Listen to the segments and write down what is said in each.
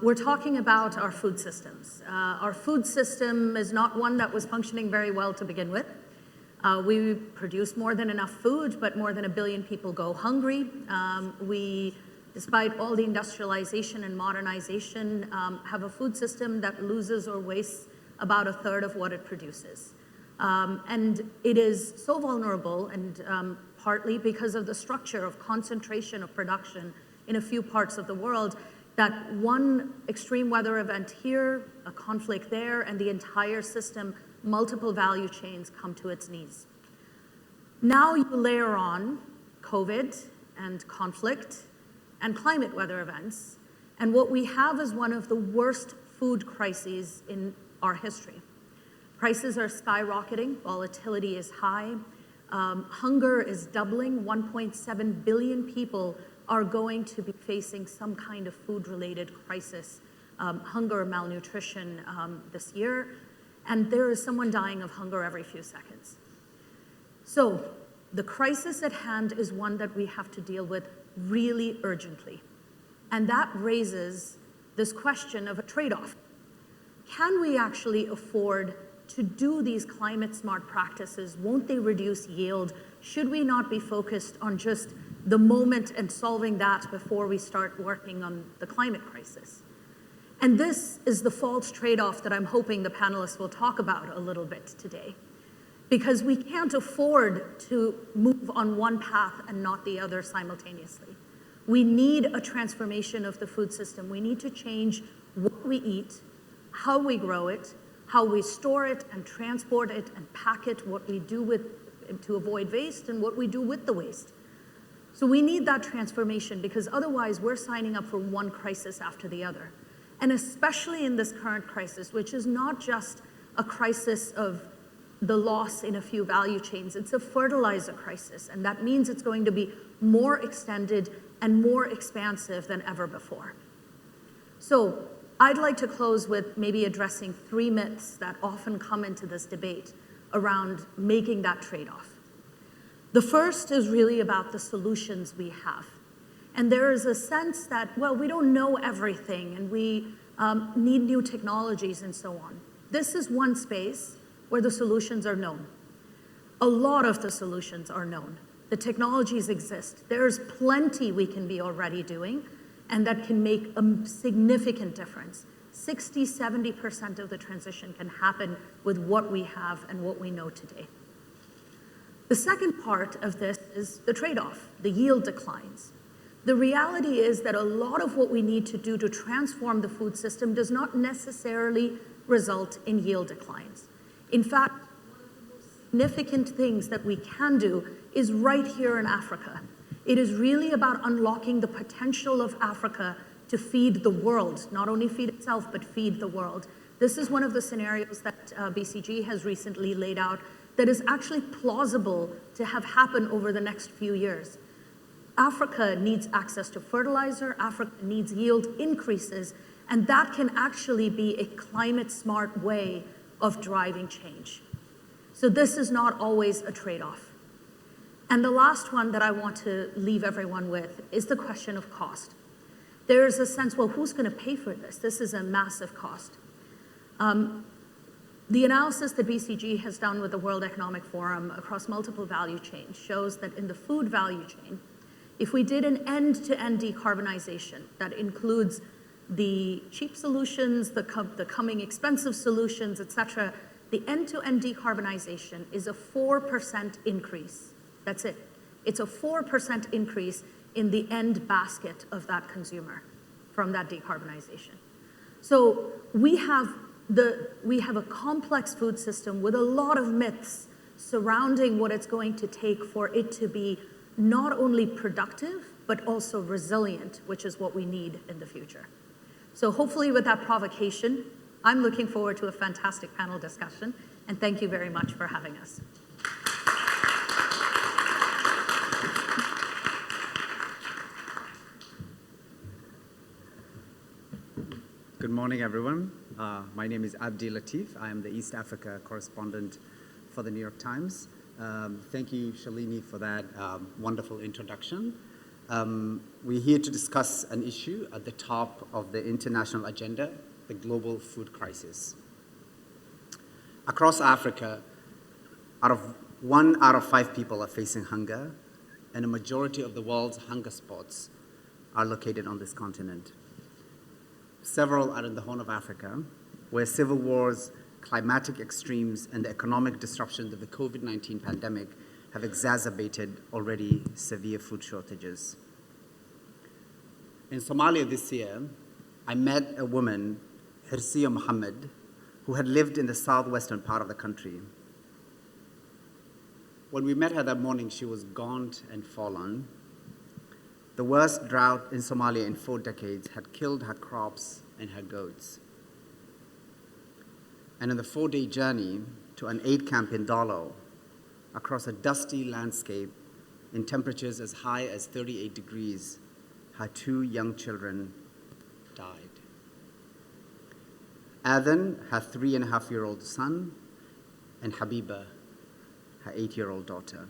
We're talking about our food systems. Our food system is not one that was functioning very well to begin with. We produce more than enough food, but more than 1 billion people go hungry. We, despite all the industrialization and modernization, have a food system that loses or wastes about 1/3 of what it produces. And it is so vulnerable, and partly because of the structure of concentration of production in a few parts of the world, that one extreme weather event here, a conflict there, and the entire system, multiple value chains come to its knees. Now you layer on COVID and conflict and climate weather events, and what we have is one of the worst food crises in our history. Prices are skyrocketing, volatility is high, hunger is doubling, 1.7 billion people are going to be facing some kind of food-related crisis, hunger, malnutrition this year, and there is someone dying of hunger every few seconds. So the crisis at hand is one that we have to deal with really urgently, and that raises this question of a trade-off. Can we actually afford to do these climate-smart practices? Won't they reduce yield? Should we not be focused on just the moment and solving that before we start working on the climate crisis? And this is the false trade-off that I'm hoping the panelists will talk about a little bit today, because we can't afford to move on one path and not the other simultaneously. We need a transformation of the food system. We need to change what we eat, how we grow it, how we store it and transport it and pack it, what we do with to avoid waste, and what we do with the waste. So we need that transformation, because otherwise we're signing up for one crisis after the other. And especially in this current crisis, which is not just a crisis of the loss in a few value chains, it's a fertilizer crisis. And that means it's going to be more extended and more expansive than ever before. So I'd like to close with maybe addressing 3 myths that often come into this debate around making that trade-off. The first is really about the solutions we have. And there is a sense that, well, we don't know everything, and we need new technologies and so on. This is one space where the solutions are known. A lot of the solutions are known. The technologies exist. There's plenty we can be already doing, and that can make a significant difference. 60–70% of the transition can happen with what we have and what we know today. The second part of this is the trade-off, the yield declines. The reality is that a lot of what we need to do to transform the food system does not necessarily result in yield declines. In fact, one of the most significant things that we can do is right here in Africa. It is really about unlocking the potential of Africa to feed the world, not only feed itself, but feed the world. This is one of the scenarios that BCG has recently laid out that is actually plausible to have happen over the next few years. Africa needs access to fertilizer, Africa needs yield increases, and that can actually be a climate-smart way of driving change. So this is not always a trade-off. And the last one that I want to leave everyone with is the question of cost. There is a sense, well, who's going to pay for this? This is a massive cost. The analysis that BCG has done with the World Economic Forum across multiple value chains shows that in the food value chain, if we did an end-to-end decarbonization that includes the cheap solutions, the coming expensive solutions, et cetera, the end-to-end decarbonization is a 4% increase. That's it. It's a 4% increase in the end basket of that consumer from that decarbonization. So we have a complex food system with a lot of myths surrounding what it's going to take for it to be not only productive, but also resilient, which is what we need in the future. So hopefully with that provocation, I'm looking forward to a fantastic panel discussion, and thank you very much for having us. Good morning, everyone. My name is Abdi Latif. I am the East Africa correspondent for the New York Times. Thank you, Shalini, for that wonderful introduction. We're here to discuss an issue at the top of the international agenda, the global food crisis. Across Africa, 1 out of 5 people are facing hunger, and a majority of the world's hunger spots are located on this continent. Several are in the Horn of Africa, where civil wars, climatic extremes, and the economic disruptions of the COVID-19 pandemic have exacerbated already severe food shortages. In Somalia this year, I met a woman, Hirsiya Muhammad, who had lived in the southwestern part of the country. When we met her that morning, she was gaunt and fallen. The worst drought in Somalia in 4 decades had killed her crops and her goats. And in the 4-day journey to an aid camp in Dalo, across a dusty landscape in temperatures as high as 38 degrees, her 2 young children died. Adhan, her 3.5-year-old son, and Habiba, her 8-year-old daughter.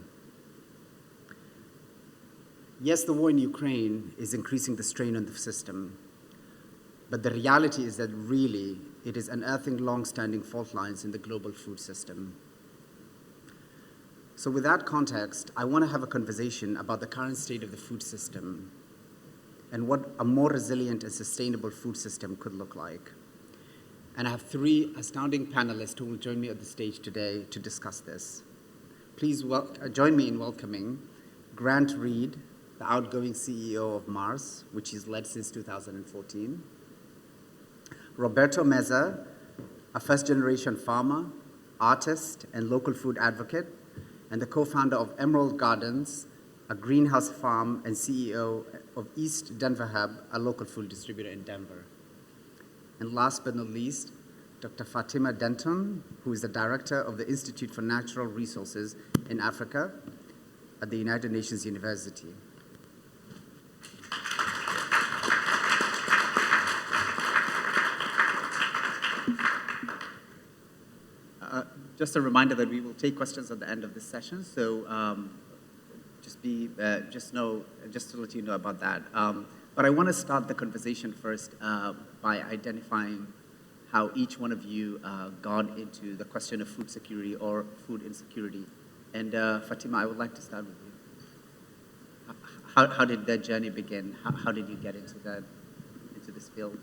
Yes, the war in Ukraine is increasing the strain on the system, but the reality is that really it is unearthing long-standing fault lines in the global food system. So with that context, I want to have a conversation about the current state of the food system and what a more resilient and sustainable food system could look like. And I have 3 astounding panelists who will join me at the stage today to discuss this. Please join me in welcoming Grant Reed, the outgoing CEO of Mars, which he's led since 2014. Roberto Meza, a first-generation farmer, artist, and local food advocate, and the co-founder of Emerald Gardens, a greenhouse farm, and CEO of East Denver Hub, a local food distributor in Denver. And last but not least, Dr. Fatima Denton, who is the director of the Institute for Natural Resources in Africa at the United Nations University. Just a reminder that we will take questions at the end of this session, so just to let you know about that. But I want to start the conversation first by identifying how each one of you got into the question of food security or food insecurity. And Fatima, I would like to start with you. How did that journey begin? How did you get into this field?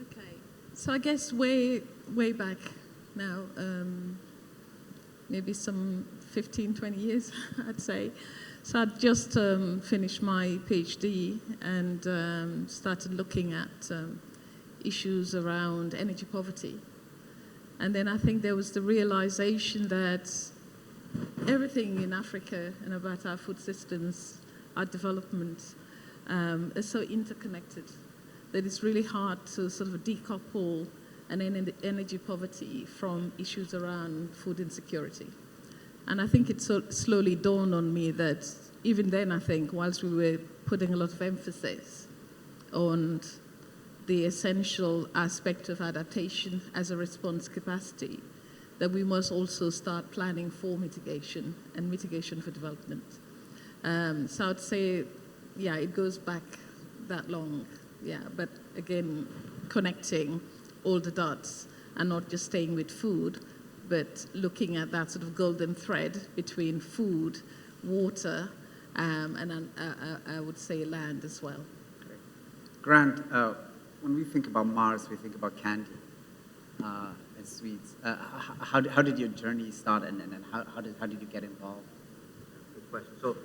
Okay, so I guess way back now, maybe some 15, 20 years, I'd say. So I'd just finished my PhD and started looking at issues around energy poverty. And then I think there was the realization that everything in Africa and about our food systems, our development, is so interconnected that it's really hard to sort of decouple an energy poverty from issues around food insecurity. And I think it slowly dawned on me that even then, I think, whilst we were putting a lot of emphasis on the essential aspect of adaptation as a response capacity, that we must also start planning for mitigation and mitigation for development. So I'd say, yeah, it goes back that long, yeah. But again, connecting all the dots and not just staying with food, but looking at that sort of golden thread between food, water, and I would say land as well. Great. Grant, when we think about Mars, we think about candy and sweets. How did your journey start, and how did you get involved? Good question. So,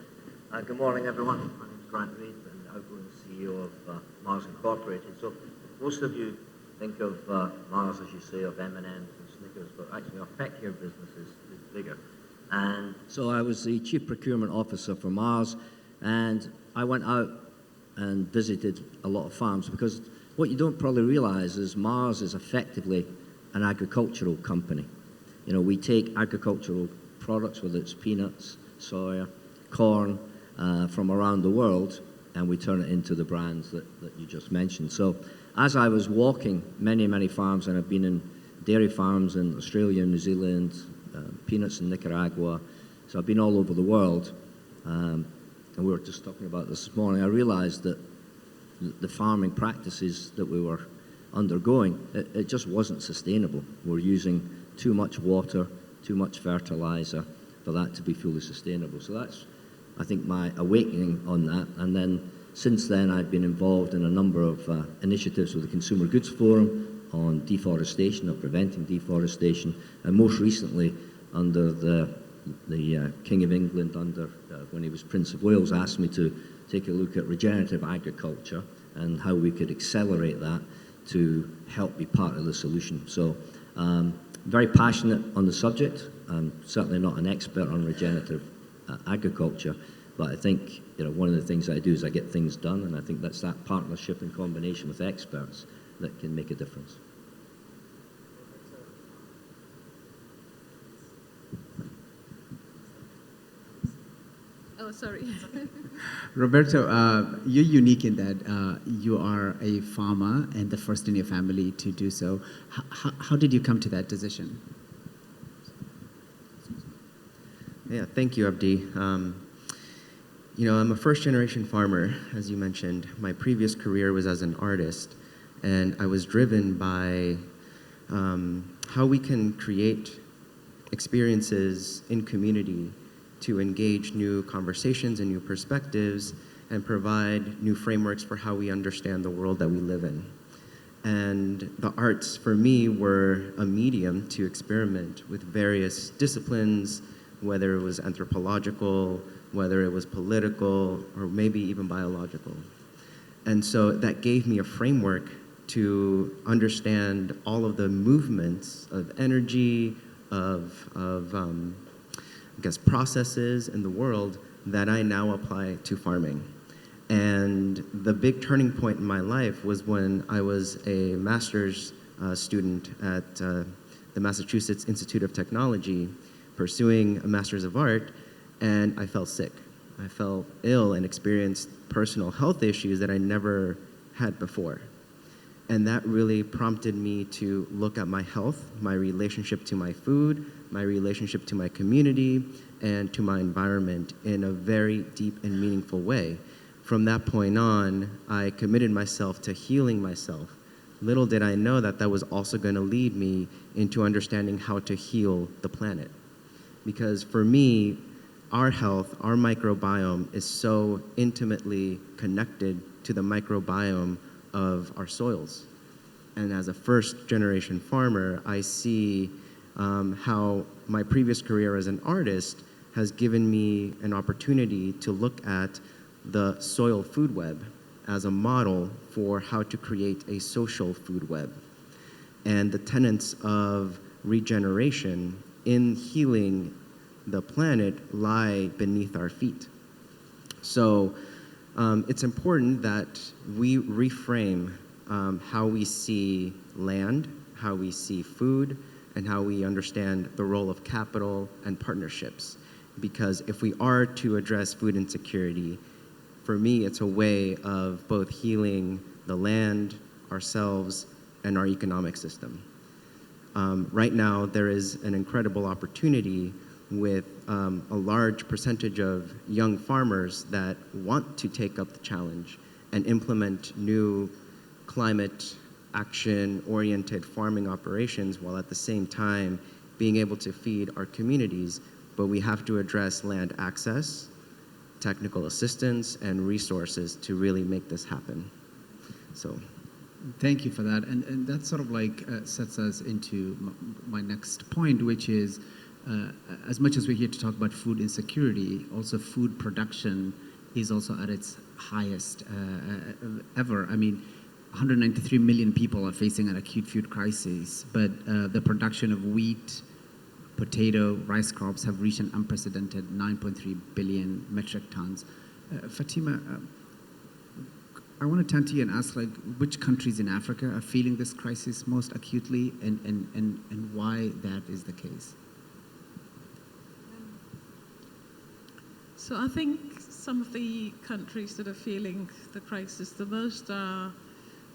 good morning, everyone. My name is Grant Reed, and outgoing CEO of Mars Incorporated. So, most of you think of Mars, as you say, of M&Ms and Snickers, but actually our pet care business is bigger. And so I was the Chief Procurement Officer for Mars, and I went out and visited a lot of farms, because what you don't probably realize is Mars is effectively an agricultural company. You know, we take agricultural products, whether it's peanuts, soya, corn, from around the world, and we turn it into the brands that you just mentioned. So as I was walking many farms, and I've been in dairy farms in Australia, New Zealand, peanuts in Nicaragua, so I've been all over the world, and we were just talking about this morning, I realized that the farming practices that we were undergoing, it just wasn't sustainable. We're using too much water, too much fertilizer for that to be fully sustainable. So that's, I think, my awakening on that. And then since then, I've been involved in a number of initiatives with the Consumer Goods Forum on deforestation, or preventing deforestation, and most recently under the King of England, when he was Prince of Wales, asked me to take a look at regenerative agriculture and how we could accelerate that to help be part of the solution. So very passionate on the subject. I'm certainly not an expert on regenerative agriculture, but I think one of the things I do is I get things done, and I think that's that partnership in combination with experts that can make a difference. Oh, sorry. Roberto, you're unique in that you are a farmer and the first in your family to do so. How did you come to that decision? Yeah, thank you, Abdi. I'm a first-generation farmer, as you mentioned. My previous career was as an artist, and I was driven by how we can create experiences in community to engage new conversations and new perspectives and provide new frameworks for how we understand the world that we live in. And the arts, for me, were a medium to experiment with various disciplines, whether it was anthropological, whether it was political, or maybe even biological. And so that gave me a framework to understand all of the movements of energy, of processes in the world that I now apply to farming. And the big turning point in my life was when I was a master's student at the Massachusetts Institute of Technology, pursuing a Master's of Art, and I fell sick. I fell ill and experienced personal health issues that I never had before. And that really prompted me to look at my health, my relationship to my food, my relationship to my community, and to my environment in a very deep and meaningful way. From that point on, I committed myself to healing myself. Little did I know that that was also going to lead me into understanding how to heal the planet. Because for me, our health, our microbiome is so intimately connected to the microbiome of our soils. And as a first-generation farmer, I see how my previous career as an artist has given me an opportunity to look at the soil food web as a model for how to create a social food web. And the tenets of regeneration in healing the planet lie beneath our feet. So it's important that we reframe how we see land, how we see food, and how we understand the role of capital and partnerships. Because if we are to address food insecurity, for me, it's a way of both healing the land, ourselves, and our economic system. Right now, there is an incredible opportunity with a large percentage of young farmers that want to take up the challenge and implement new climate action-oriented farming operations while at the same time being able to feed our communities. But we have to address land access, technical assistance, and resources to really make this happen. So, thank you for that. And that sort of like sets us into my next point, which is as much as we're here to talk about food insecurity, also food production is also at its highest ever. I mean, 193 million people are facing an acute food crisis, but the production of wheat, potato, rice crops have reached an unprecedented 9.3 billion metric tons. Fatima, I want to turn to you and ask, like, which countries in Africa are feeling this crisis most acutely, and why that is the case? So I think some of the countries that are feeling the crisis the most are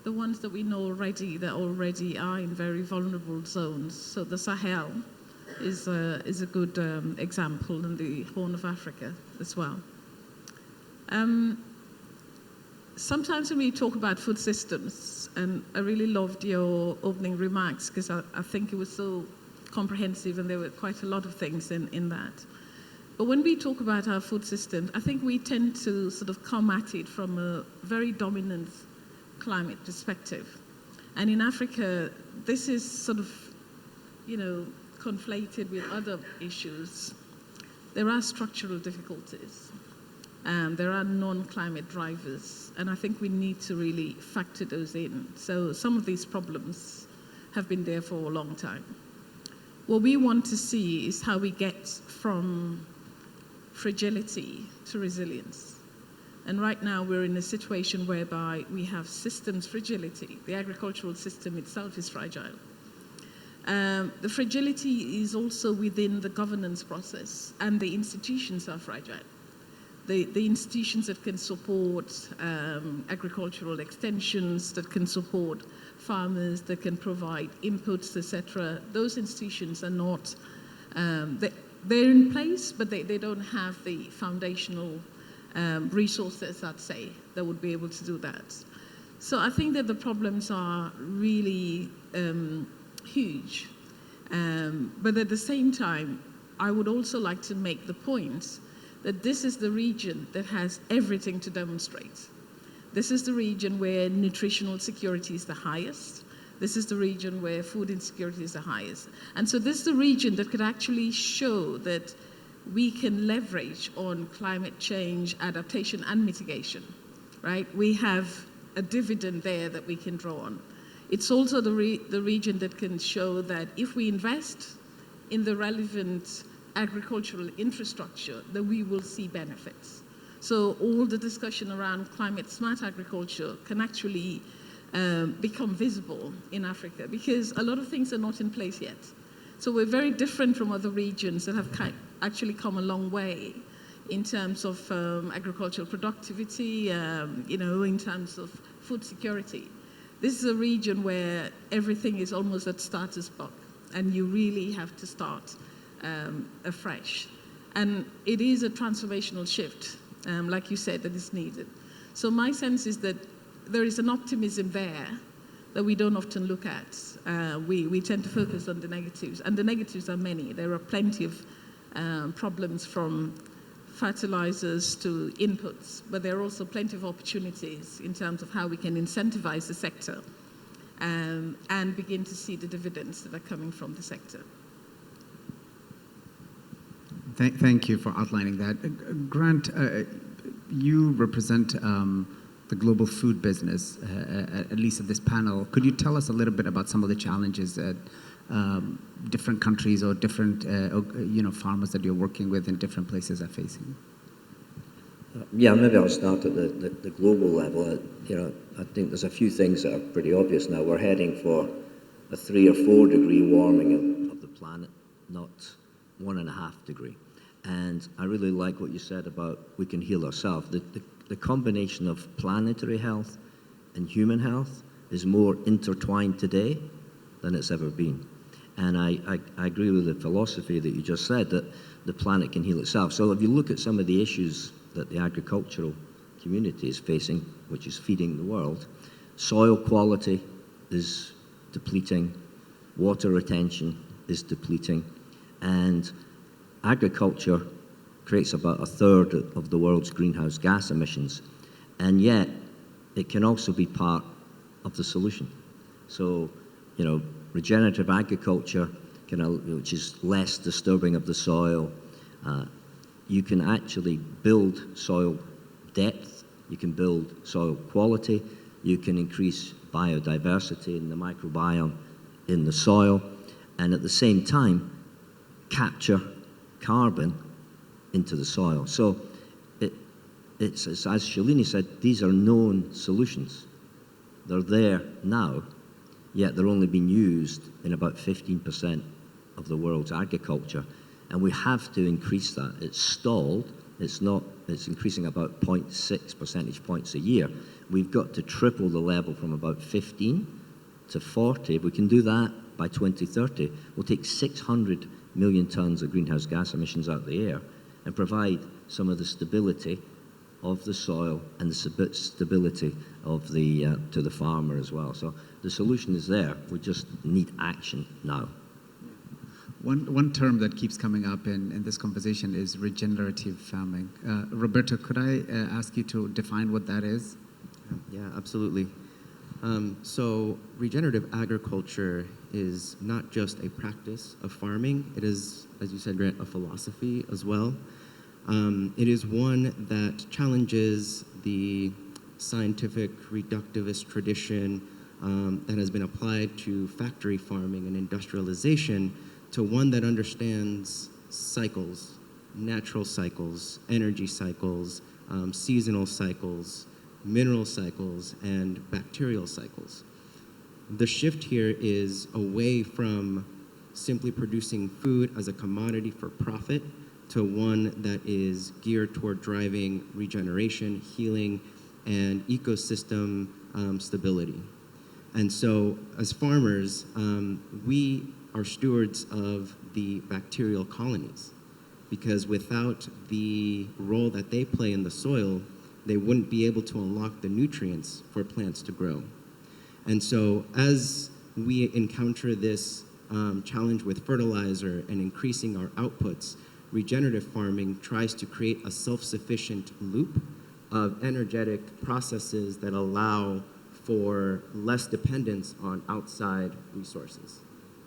the ones that we know already that already are in very vulnerable zones. So the Sahel is a good example, in the Horn of Africa as well. Sometimes when we talk about food systems, and I really loved your opening remarks because I think it was so comprehensive and there were quite a lot of things in that. But when we talk about our food systems, I think we tend to sort of come at it from a very dominant climate perspective. And in Africa, this is sort of, conflated with other issues. There are structural difficulties. There are non-climate drivers, and I think we need to really factor those in. So some of these problems have been there for a long time. What we want to see is how we get from fragility to resilience. And right now we're in a situation whereby we have systems fragility. The agricultural system itself is fragile. The fragility is also within the governance process, and the institutions are fragile. The institutions that can support agricultural extensions, that can support farmers, that can provide inputs, etc., those institutions are not, they're in place, but they don't have the foundational resources, I'd say, that would be able to do that. So I think that the problems are really huge. But at the same time, I would also like to make the point that this is the region that has everything to demonstrate. This is the region where nutritional security is the highest. This is the region where food insecurity is the highest. And so this is the region that could actually show that we can leverage on climate change, adaptation, and mitigation, right? We have a dividend there that we can draw on. It's also the region that can show that if we invest in the relevant agricultural infrastructure, that we will see benefits. So all the discussion around climate smart agriculture can actually become visible in Africa, because a lot of things are not in place yet. So we're very different from other regions that have actually come a long way in terms of agricultural productivity, in terms of food security. This is a region where everything is almost at status quo, and you really have to start afresh. And it is a transformational shift, like you said, that is needed. So my sense is that there is an optimism there that we don't often look at. We tend to focus on the negatives, and the negatives are many. There are plenty of problems, from fertilizers to inputs, but there are also plenty of opportunities in terms of how we can incentivize the sector and begin to see the dividends that are coming from the sector. Thank you for outlining that. Grant, you represent the global food business, at least at this panel. Could you tell us a little bit about some of the challenges that different countries or different farmers that you're working with in different places are facing? Yeah, maybe I'll start at the global level. I think there's a few things that are pretty obvious now. We're heading for a 3 or 4 degree warming of the planet, not 1.5 degree. And I really like what you said about we can heal ourselves. The combination of planetary health and human health is more intertwined today than it's ever been. And I agree with the philosophy that you just said, that the planet can heal itself. So if you look at some of the issues that the agricultural community is facing, which is feeding the world, soil quality is depleting, water retention is depleting, and agriculture creates about 1/3 of the world's greenhouse gas emissions, and yet it can also be part of the solution. So, regenerative agriculture, which is less disturbing of the soil, you can actually build soil depth, you can build soil quality, you can increase biodiversity in the microbiome in the soil, and at the same time capture carbon into the soil. So it's as Shalini said, these are known solutions. They're there now, yet they're only being used in about 15% of the world's agriculture. And we have to increase that. It's stalled. It's increasing about 0.6 percentage points a year. We've got to triple the level from about 15 to 40. If we can do that by 2030, we'll take 600 million tons of greenhouse gas emissions out of the air and provide some of the stability of the soil and the stability of to the farmer as well. So the solution is there. We just need action now. One term that keeps coming up in this conversation is regenerative farming. Roberto, could I ask you to define what that is? Yeah, absolutely. So regenerative agriculture is not just a practice of farming. It is, as you said, Grant, a philosophy as well. It is one that challenges the scientific reductivist tradition that has been applied to factory farming and industrialization to one that understands cycles, natural cycles, energy cycles, seasonal cycles, mineral cycles, and bacterial cycles. The shift here is away from simply producing food as a commodity for profit to one that is geared toward driving regeneration, healing, and ecosystem stability. And so as farmers, we are stewards of the bacterial colonies, because without the role that they play in the soil, they wouldn't be able to unlock the nutrients for plants to grow. And so as we encounter this challenge with fertilizer and increasing our outputs, regenerative farming tries to create a self-sufficient loop of energetic processes that allow for less dependence on outside resources.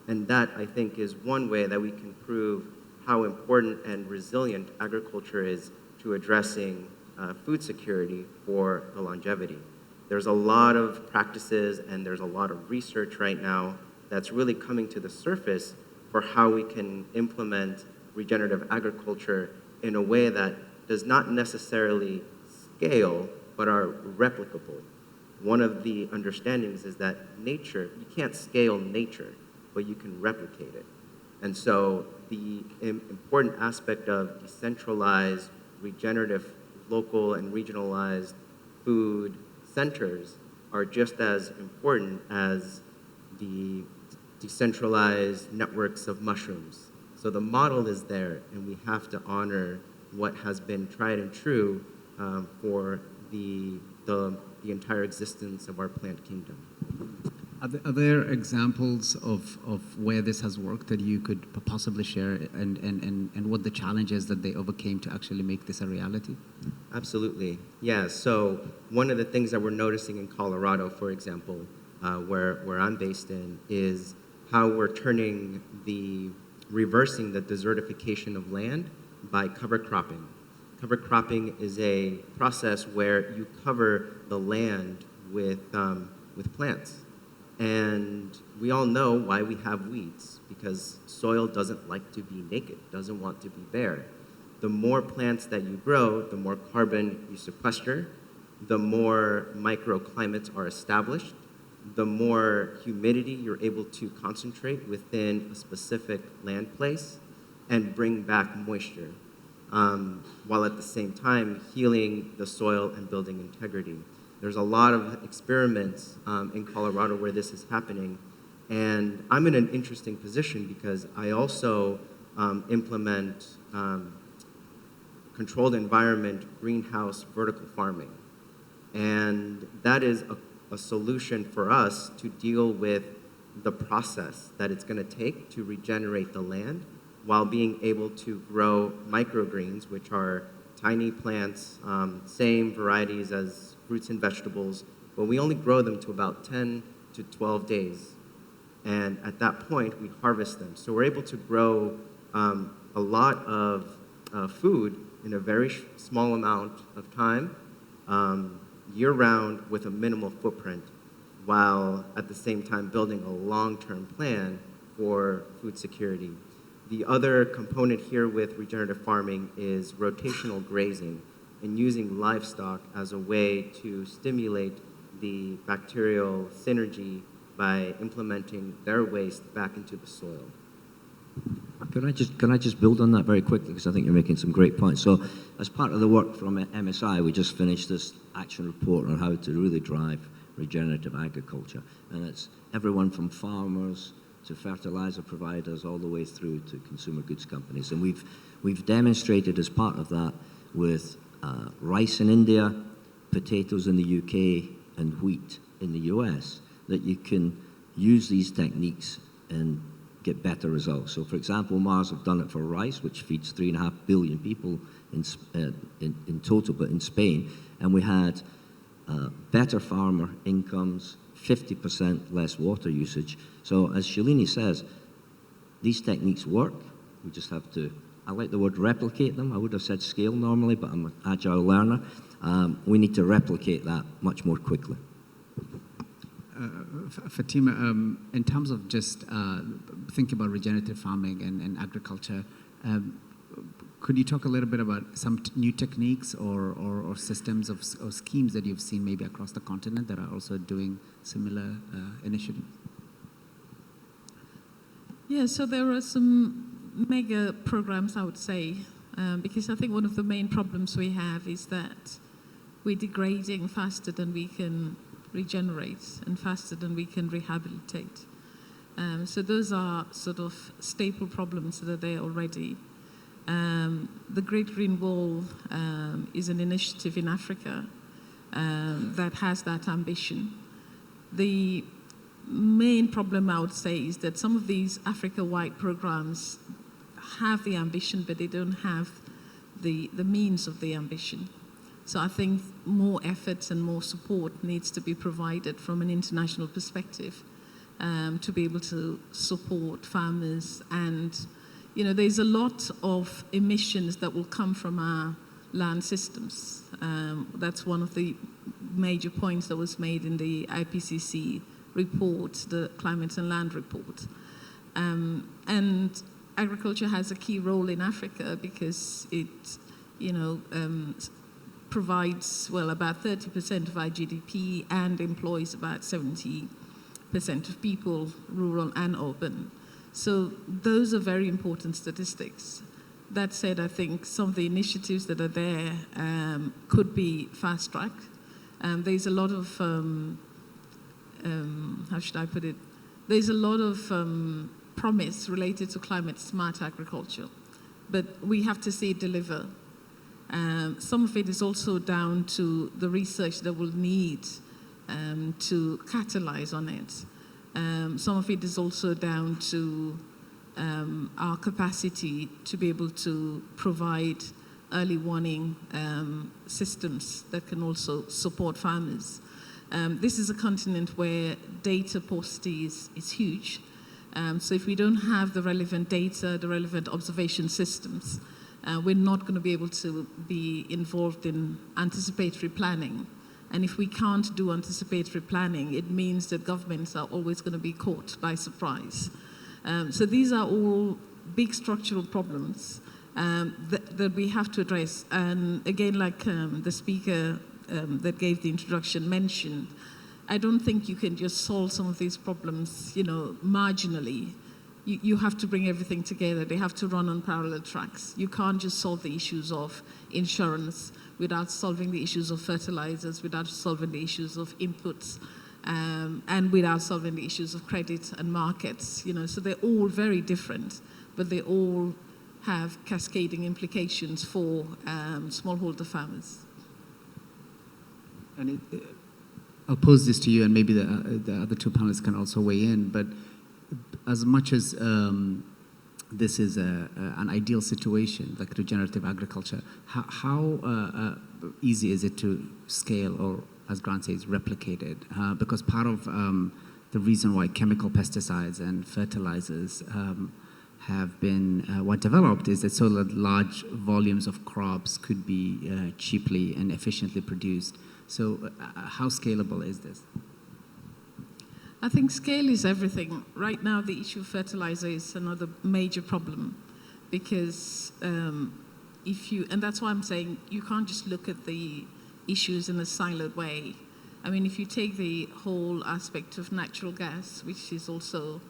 And that, I think, is one way that we can prove how important and resilient agriculture is to addressing food security for the longevity. There's a lot of practices and there's a lot of research right now that's really coming to the surface for how we can implement regenerative agriculture in a way that does not necessarily scale, but are replicable. One of the understandings is that nature, you can't scale nature, but you can replicate it. And so the important aspect of decentralized, regenerative, local and regionalized food centers are just as important as the decentralized networks of mushrooms. So the model is there, and we have to honor what has been tried and true for the entire existence of our plant kingdom. Are there examples of where this has worked that you could possibly share, and what the challenges that they overcame to actually make this a reality? Absolutely. Yeah, so one of the things that we're noticing in Colorado, for example, where I'm based in, is how we're reversing the desertification of land by cover cropping. Cover cropping is a process where you cover the land with plants. And we all know why we have weeds, because soil doesn't like to be naked, doesn't want to be bare. The more plants that you grow, the more carbon you sequester, the more microclimates are established, the more humidity you're able to concentrate within a specific land place and bring back moisture, while at the same time healing the soil and building integrity. There's a lot of experiments in Colorado where this is happening, and I'm in an interesting position because I also implement controlled environment greenhouse vertical farming, and that is a solution for us to deal with the process that it's going to take to regenerate the land while being able to grow microgreens, which are tiny plants, same varieties as fruits and vegetables, but we only grow them to about 10 to 12 days. And at that point, we harvest them. So we're able to grow a lot of food in a very small amount of time, year-round with a minimal footprint, while at the same time building a long-term plan for food security. The other component here with regenerative farming is rotational grazing and using livestock as a way to stimulate the bacterial synergy by implementing their waste back into the soil. Can I just build on that very quickly, because I think you're making some great points. So as part of the work from MSI, we just finished this action report on how to really drive regenerative agriculture. And it's everyone from farmers to fertilizer providers all the way through to consumer goods companies. And we've demonstrated as part of that with rice in India, potatoes in the UK, and wheat in the US, that you can use these techniques and get better results. So, for example, Mars have done it for rice, which feeds 3.5 billion people in total, but in Spain, and we had better farmer incomes, 50% less water usage. So, as Shalini says, these techniques work. We just have to, I like the word replicate them. I would have said scale normally, but I'm an agile learner. We need to replicate that much more quickly. Fatima, in terms of just thinking about regenerative farming and agriculture, could you talk a little bit about some new techniques or systems or schemes that you've seen maybe across the continent that are also doing similar initiatives? Yeah, so there are some mega programs, I would say, because I think one of the main problems we have is that we're degrading faster than we can regenerate and faster than we can rehabilitate. So those are sort of staple problems that are there already. The Great Green Wall is an initiative in Africa that has that ambition. The main problem, I would say, is that some of these Africa-wide programs have the ambition, but they don't have the means of the ambition. So I think more efforts and more support needs to be provided from an international perspective to be able to support farmers. And, you know, there's a lot of emissions that will come from our land systems. That's one of the major points that was made in the IPCC report, the Climate and Land Report. And agriculture has a key role in Africa because it, you know, provides, well, about 30% of our GDP and employs about 70% of people, rural and urban. So those are very important statistics. That said, I think some of the initiatives that are there could be fast-tracked. There's a lot of, how should I put it? There's a lot of promise related to climate-smart agriculture, but we have to see it deliver. Some of it is also down to the research that we'll need to catalyze on it. Some of it is also down to our capacity to be able to provide early warning systems that can also support farmers. This is a continent where data paucity is huge. So if we don't have the relevant data, the relevant observation systems, we're not going to be able to be involved in anticipatory planning. And if we can't do anticipatory planning, it means that governments are always going to be caught by surprise. So these are all big structural problems that we have to address. And again, like the speaker that gave the introduction mentioned, I don't think you can just solve some of these problems, you know, marginally. You have to bring everything together. They have to run on parallel tracks. You can't just solve the issues of insurance without solving the issues of fertilizers, without solving the issues of inputs, and without solving the issues of credit and markets. You know, so they're all very different, but they all have cascading implications for smallholder farmers. And I'll pose this to you, and maybe the other two panelists can also weigh in, but as much as this is an ideal situation, like regenerative agriculture, how easy is it to scale or, as Grant says, replicate it? Because part of the reason why chemical pesticides and fertilizers have been developed is that so that large volumes of crops could be cheaply and efficiently produced. So how scalable is this? I think scale is everything. Right now, the issue of fertilizer is another major problem because and that's why I'm saying you can't just look at the issues in a siloed way. I mean, if you take the whole aspect of natural gas, which is also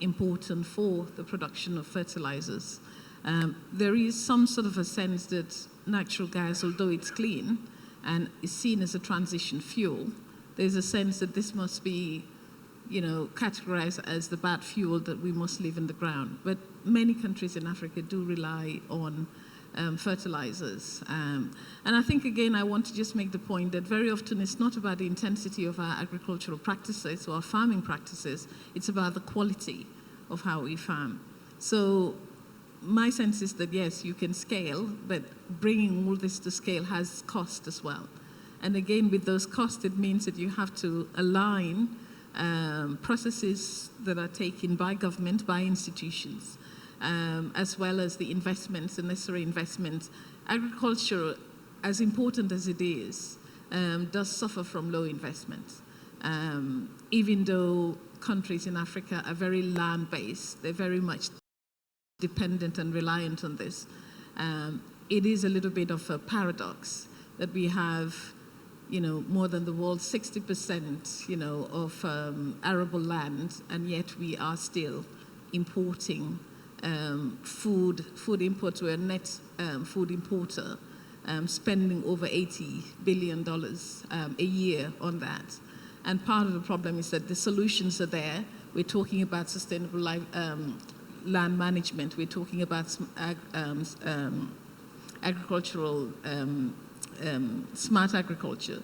important for the production of fertilizers, there is some sort of a sense that natural gas, although it's clean and is seen as a transition fuel, there's a sense that this must be, you know, categorized as the bad fuel that we must leave in the ground. But many countries in Africa do rely on fertilizers. And I think, again, I want to just make the point that very often it's not about the intensity of our agricultural practices or our farming practices, it's about the quality of how we farm. So my sense is that, yes, you can scale, but bringing all this to scale has cost as well. And again, with those costs, it means that you have to align processes that are taken by government, by institutions, as well as the investments, the necessary investments. Agriculture, as important as it is, does suffer from low investment. Even though countries in Africa are very land-based, they're very much dependent and reliant on this. It is a little bit of a paradox that we have, more than the world's 60%, of arable land, and yet we are still importing food imports. We're a net food importer, spending over $80 billion a year on that. And part of the problem is that the solutions are there. We're talking about sustainable land management. We're talking about agricultural, smart agriculture.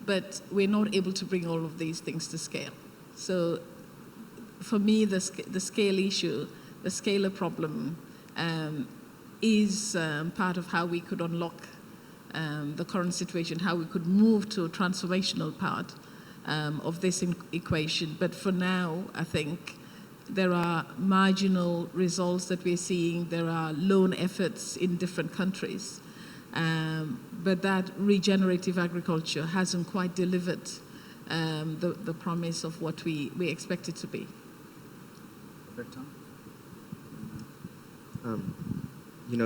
But we're not able to bring all of these things to scale. So for me, the scale issue, the scalar problem, is part of how we could unlock the current situation, how we could move to a transformational part of this equation. But for now, I think there are marginal results that we're seeing. There are lone efforts in different countries. But that regenerative agriculture hasn't quite delivered the promise of what we expect it to be.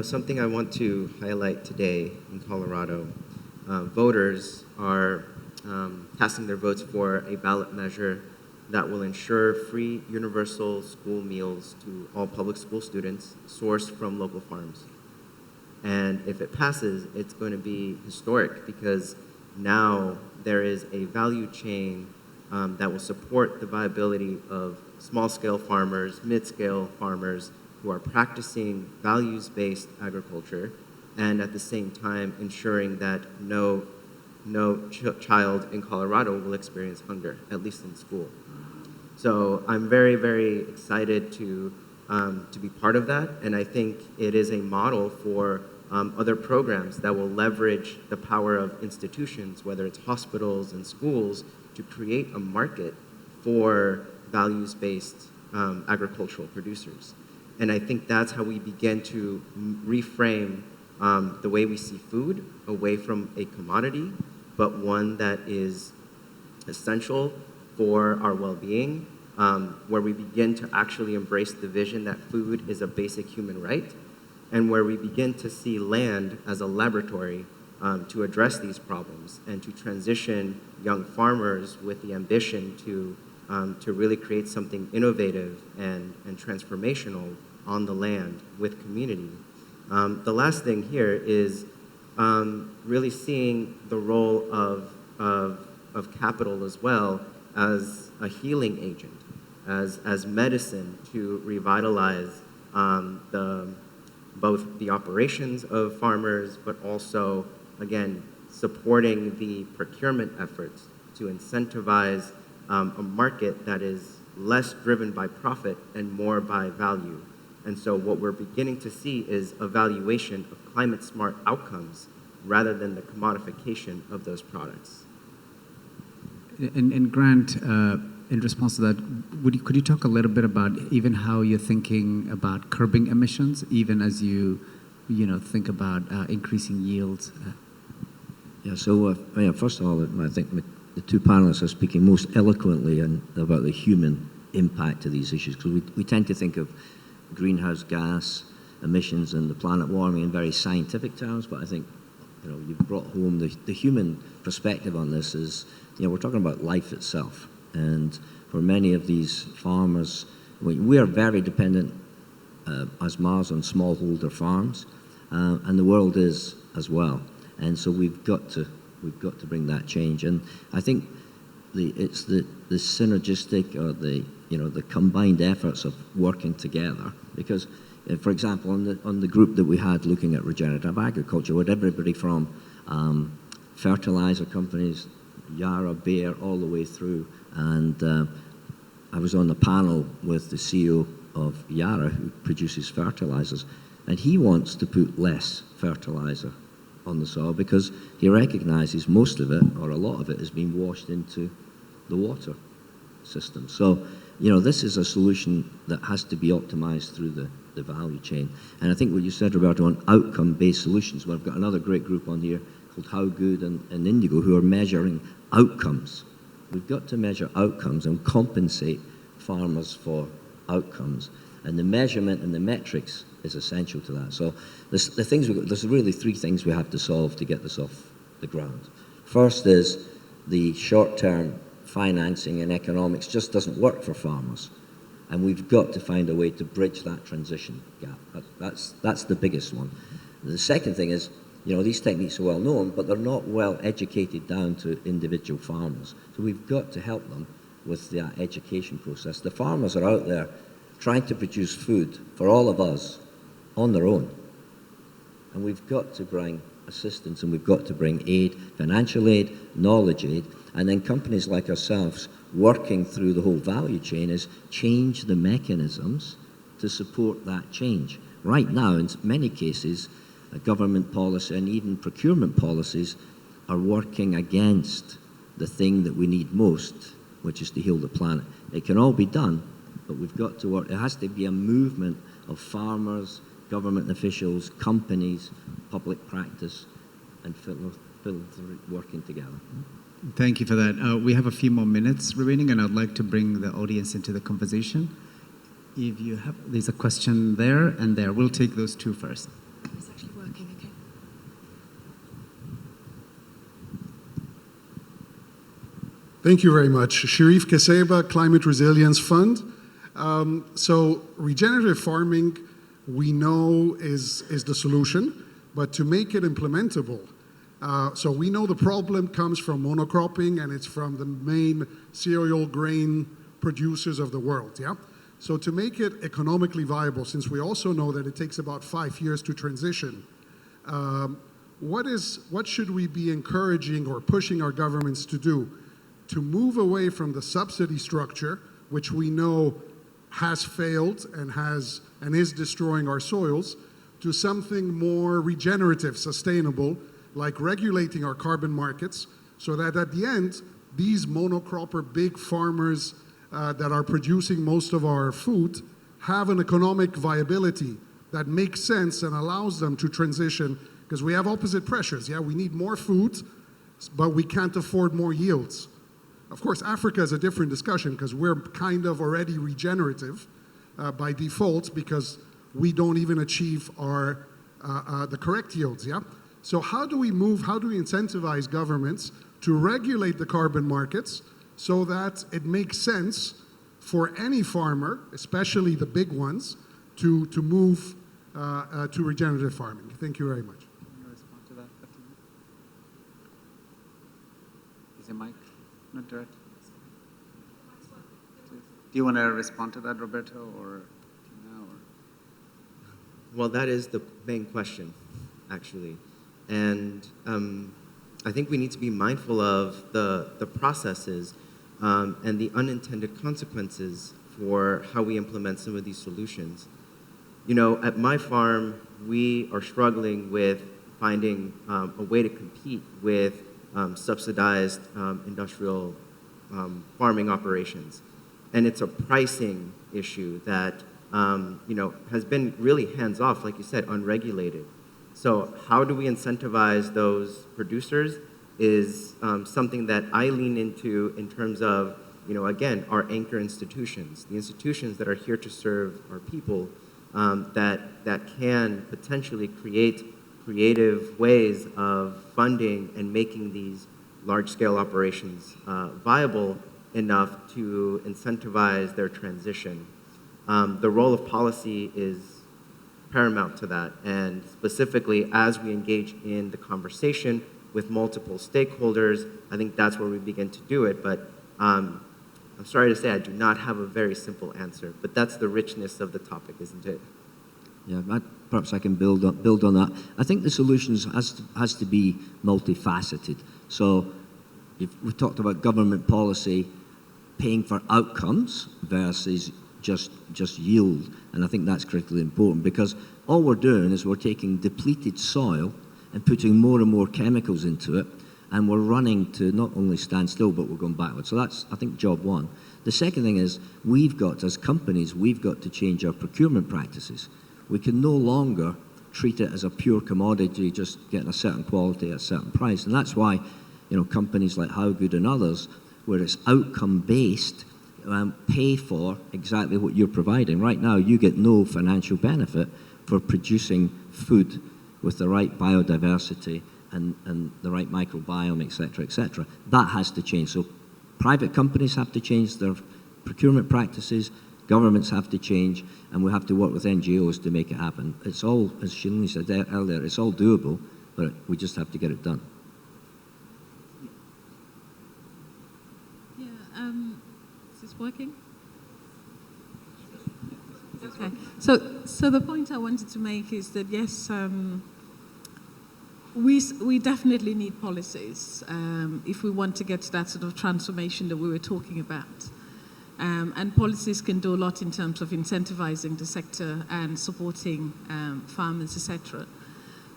Something I want to highlight today in Colorado, voters are casting their votes for a ballot measure that will ensure free universal school meals to all public school students sourced from local farms. And if it passes, it's going to be historic because now there is a value chain that will support the viability of small-scale farmers, mid-scale farmers who are practicing values-based agriculture and at the same time ensuring that no child in Colorado will experience hunger, at least in school. So I'm very, very excited to be part of that, and I think it is a model for other programs that will leverage the power of institutions, whether it's hospitals and schools, to create a market for values-based agricultural producers. And I think that's how we begin to reframe the way we see food away from a commodity, but one that is essential for our well-being, where we begin to actually embrace the vision that food is a basic human right, and where we begin to see land as a laboratory to address these problems and to transition young farmers with the ambition to really create something innovative and transformational on the land with community. The last thing here is really seeing the role of capital as well as a healing agent, as medicine to revitalize both the operations of farmers, but also, again, supporting the procurement efforts to incentivize a market that is less driven by profit and more by value. And so what we're beginning to see is a valuation of climate-smart outcomes rather than the commodification of those products. And Grant, in response to that, could you talk a little bit about even how you're thinking about curbing emissions, even as you think about increasing yields? Yeah, so first of all, I think the two panelists are speaking most eloquently about the human impact of these issues, because we tend to think of greenhouse gas emissions and the planet warming in very scientific terms, but I think you've brought home the human perspective on this is, we're talking about life itself. And for many of these farmers, we are very dependent as Mars on smallholder farms, and the world is as well. And so we've got to bring that change. And I think it's the synergistic or the combined efforts of working together, because For example, on the group that we had looking at regenerative agriculture, with everybody from fertilizer companies, Yara, Bayer, all the way through. And I was on the panel with the CEO of Yara, who produces fertilizers, and he wants to put less fertilizer on the soil because he recognizes most of it, or a lot of it, is being washed into the water system. So, this is a solution that has to be optimized through the value chain. And I think what you said, Roberto, on outcome-based solutions, well, I've got another great group on here called How Good and Indigo, who are measuring outcomes. We've got to measure outcomes and compensate farmers for outcomes. And the measurement and the metrics is essential to that. So there's really three things we have to solve to get this off the ground. First is the short-term financing and economics just doesn't work for farmers. And we've got to find a way to bridge that transition gap. That's the biggest one. The second thing is, these techniques are well known, but they're not well educated down to individual farmers. So we've got to help them with that education process. The farmers are out there trying to produce food for all of us on their own. And we've got to bring assistance, and we've got to bring aid, financial aid, knowledge aid, and then companies like ourselves working through the whole value chain is change the mechanisms to support that change. Right now, in many cases, government policy and even procurement policies are working against the thing that we need most, which is to heal the planet. It can all be done, but we've got to work. It has to be a movement of farmers, government officials, companies, public practice, and working together. Thank you for that. We have a few more minutes remaining, and I'd like to bring the audience into the conversation. If you have, there's a question there and there. We'll take those two first. It's actually working, okay. Thank you very much. Sharif Kaseba, Climate Resilience Fund. So regenerative farming, we know is the solution, but to make it implementable, so we know the problem comes from monocropping, and it's from the main cereal grain producers of the world, yeah? So to make it economically viable, since we also know that it takes about 5 years to transition, what should we be encouraging or pushing our governments to do to move away from the subsidy structure, which we know has failed and is destroying our soils, to something more regenerative, sustainable, like regulating our carbon markets, so that at the end, these monocropper big farmers that are producing most of our food have an economic viability that makes sense and allows them to transition, because we have opposite pressures. Yeah, we need more food, but we can't afford more yields. Of course, Africa is a different discussion because we're kind of already regenerative by default, because we don't even achieve the correct yields, yeah? So how do we incentivize governments to regulate the carbon markets so that it makes sense for any farmer, especially the big ones, to move to regenerative farming? Thank you very much. Can you respond to that? Is your mic not direct? Do you want to respond to that, Roberto, or Tina? Well, that is the main question, actually. And I think we need to be mindful of the processes and the unintended consequences for how we implement some of these solutions. At my farm, we are struggling with finding a way to compete with subsidized industrial farming operations. And it's a pricing issue that has been really hands-off, like you said, unregulated. So how do we incentivize those producers is something that I lean into in terms of, again, our anchor institutions, the institutions that are here to serve our people, that can potentially create creative ways of funding and making these large-scale operations viable enough to incentivize their transition. The role of policy is paramount to that, and specifically as we engage in the conversation with multiple stakeholders, I think that's where we begin to do it. But I'm sorry to say I do not have a very simple answer, but that's the richness of the topic, isn't it? Perhaps I can build on that. I think the solutions has to be multifaceted. So if we talked about government policy paying for outcomes versus just yield, and I think that's critically important, because all we're doing is we're taking depleted soil and putting more and more chemicals into it, and we're running to not only stand still, but we're going backwards. So that's, I think, job one. The second thing is as companies, we've got to change our procurement practices. We can no longer treat it as a pure commodity, just getting a certain quality at a certain price. And that's why, companies like How Good and others, where it's outcome-based, pay for exactly what you're providing. Right now, you get no financial benefit for producing food with the right biodiversity and the right microbiome, et cetera, et cetera. That has to change. So private companies have to change their procurement practices, governments have to change, and we have to work with NGOs to make it happen. It's all, as Shalini said earlier, it's all doable, but we just have to get it done. Yeah, is this working? Okay. So the point I wanted to make is that, yes, we definitely need policies if we want to get to that sort of transformation that we were talking about. And policies can do a lot in terms of incentivizing the sector and supporting farmers, etc.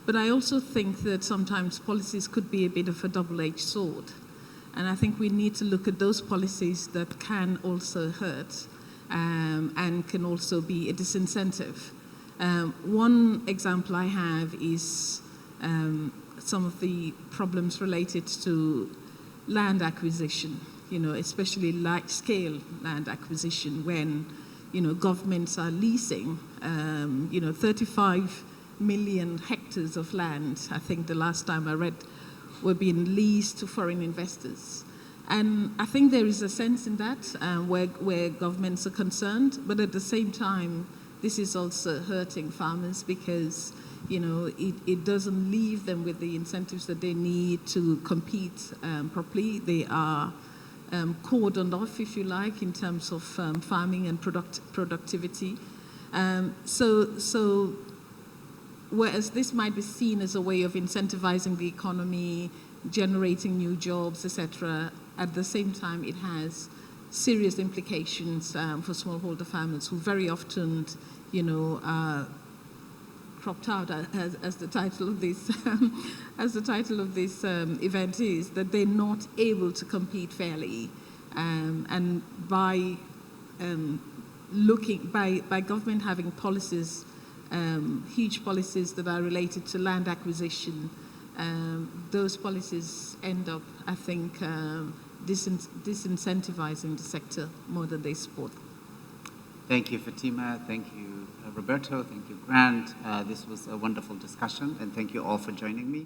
But I also think that sometimes policies could be a bit of a double-edged sword. And I think we need to look at those policies that can also hurt and can also be a disincentive. One example I have is some of the problems related to land acquisition, especially large-scale land acquisition when, governments are leasing, 35 million hectares of land, I think the last time I read, were being leased to foreign investors. And I think there is a sense in that where governments are concerned, but at the same time, this is also hurting farmers because, it doesn't leave them with the incentives that they need to compete properly. They are cordoned off, if you like, in terms of farming and productivity. So whereas this might be seen as a way of incentivizing the economy, generating new jobs, etc., at the same time it has serious implications for smallholder farmers who very often, are cropped out, as the title of this event is, that they're not able to compete fairly, and by government having policies, huge policies that are related to land acquisition, those policies end up, I think, disincentivizing the sector more than they support. Thank you, Fatima. Thank you, Roberto. Thank you, Grant. This was a wonderful discussion, and thank you all for joining me.